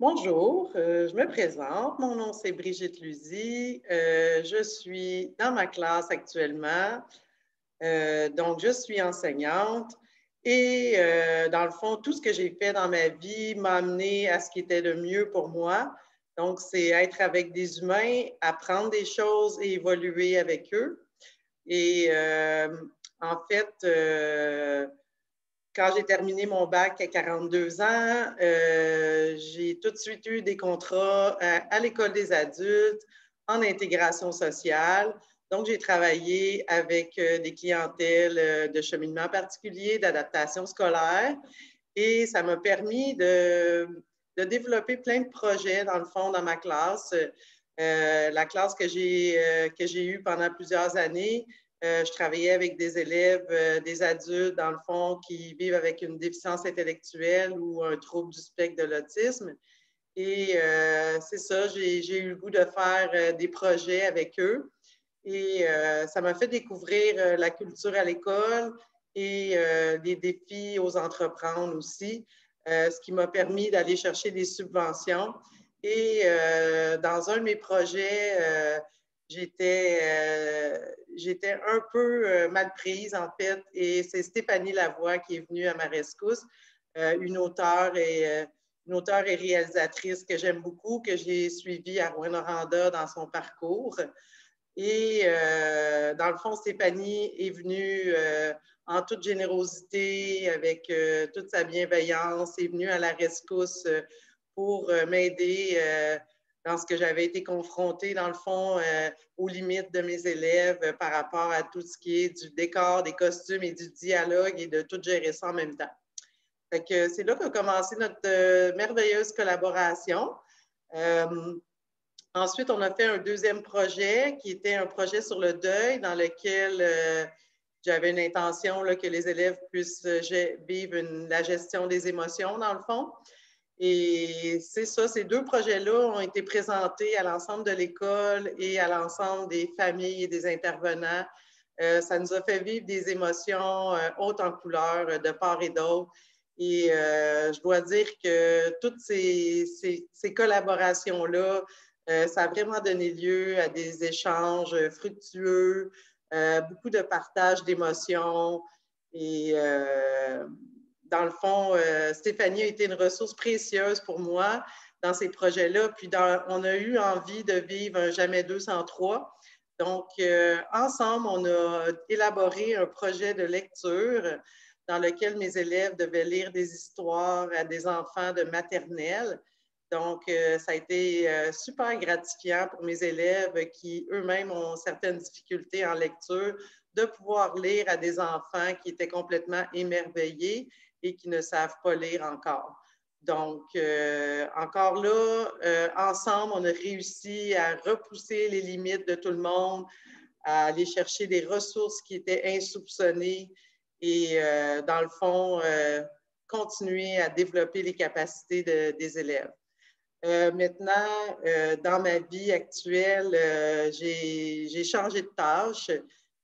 Bonjour, je me présente. Mon nom, c'est Brigitte Luzy. Je suis dans ma classe actuellement. Donc, je suis enseignante et dans le fond, tout ce que j'ai fait dans ma vie m'a amené à ce qui était le mieux pour moi. Donc, c'est être avec des humains, apprendre des choses et évoluer avec eux. Et en fait, quand j'ai terminé mon bac à 42 ans, j'ai tout de suite eu des contrats à l'école des adultes, en intégration sociale. Donc, j'ai travaillé avec des clientèles de cheminement particulier, d'adaptation scolaire, et ça m'a permis de développer plein de projets, dans le fond, dans ma classe. La classe que j'ai eue pendant plusieurs années, je travaillais avec des élèves, des adultes, dans le fond, qui vivent avec une déficience intellectuelle ou un trouble du spectre de l'autisme. Et c'est ça, j'ai eu le goût de faire des projets avec eux. Et ça m'a fait découvrir la culture à l'école et les défis aux entreprendre aussi, ce qui m'a permis d'aller chercher des subventions. Et dans un de mes projets, j'étais un peu mal prise, en fait, et c'est Stéphanie Lavoie qui est venue à ma rescousse, une auteure une auteure et réalisatrice que j'aime beaucoup, que j'ai suivie à Rouyn-Noranda dans son parcours. Et dans le fond, Stéphanie est venue en toute générosité, avec toute sa bienveillance, est venue à la rescousse pour m'aider dans ce que j'avais été confrontée, dans le fond, aux limites de mes élèves par rapport à tout ce qui est du décor, des costumes et du dialogue et de tout gérer ça en même temps. Fait que c'est là qu'a commencé notre merveilleuse collaboration. Euh, Ensuite, on a fait un deuxième projet qui était un projet sur le deuil dans lequel j'avais une intention là, que les élèves puissent vivre la gestion des émotions, dans le fond. Et c'est ça, ces deux projets-là ont été présentés à l'ensemble de l'école et à l'ensemble des familles et des intervenants. Ça nous a fait vivre des émotions hautes en couleurs de part et d'autre. Et je dois dire que toutes ces collaborations-là, ça a vraiment donné lieu à des échanges fructueux, beaucoup de partage d'émotions. Et dans le fond, Stéphanie a été une ressource précieuse pour moi dans ces projets-là. Puis on a eu envie de vivre un Jamais 203. Donc, ensemble, on a élaboré un projet de lecture dans lequel mes élèves devaient lire des histoires à des enfants de maternelle. Donc, ça a été super gratifiant pour mes élèves qui eux-mêmes ont certaines difficultés en lecture de pouvoir lire à des enfants qui étaient complètement émerveillés et qui ne savent pas lire encore. Donc, encore là, ensemble, on a réussi à repousser les limites de tout le monde, à aller chercher des ressources qui étaient insoupçonnées et, dans le fond, continuer à développer les capacités des élèves. Maintenant, dans ma vie actuelle, j'ai changé de tâche.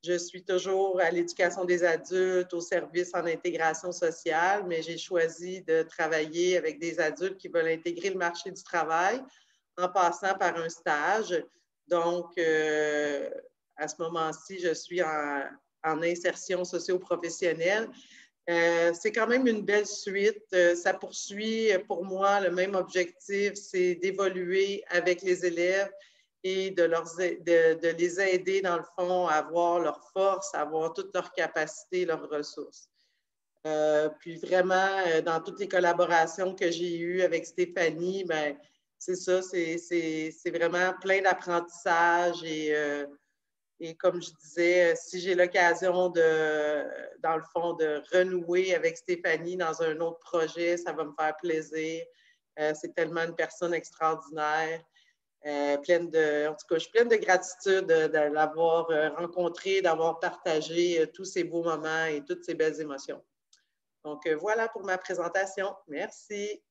Je suis toujours à l'éducation des adultes, au service en intégration sociale, mais j'ai choisi de travailler avec des adultes qui veulent intégrer le marché du travail en passant par un stage. Donc, à ce moment-ci, je suis en insertion socio-professionnelle. C'est quand même une belle suite. Ça poursuit pour moi le même objectif, c'est d'évoluer avec les élèves et de les aider, dans le fond, à avoir leur force, à avoir toutes leurs capacités, leurs ressources. Puis vraiment, dans toutes les collaborations que j'ai eues avec Stéphanie, ben, c'est ça, c'est vraiment plein d'apprentissage et comme je disais, si j'ai l'occasion dans le fond, de renouer avec Stéphanie dans un autre projet, ça va me faire plaisir. C'est tellement une personne extraordinaire. En tout cas, je suis pleine de gratitude de l'avoir rencontrée, d'avoir partagé tous ces beaux moments et toutes ces belles émotions. Donc, voilà pour ma présentation. Merci.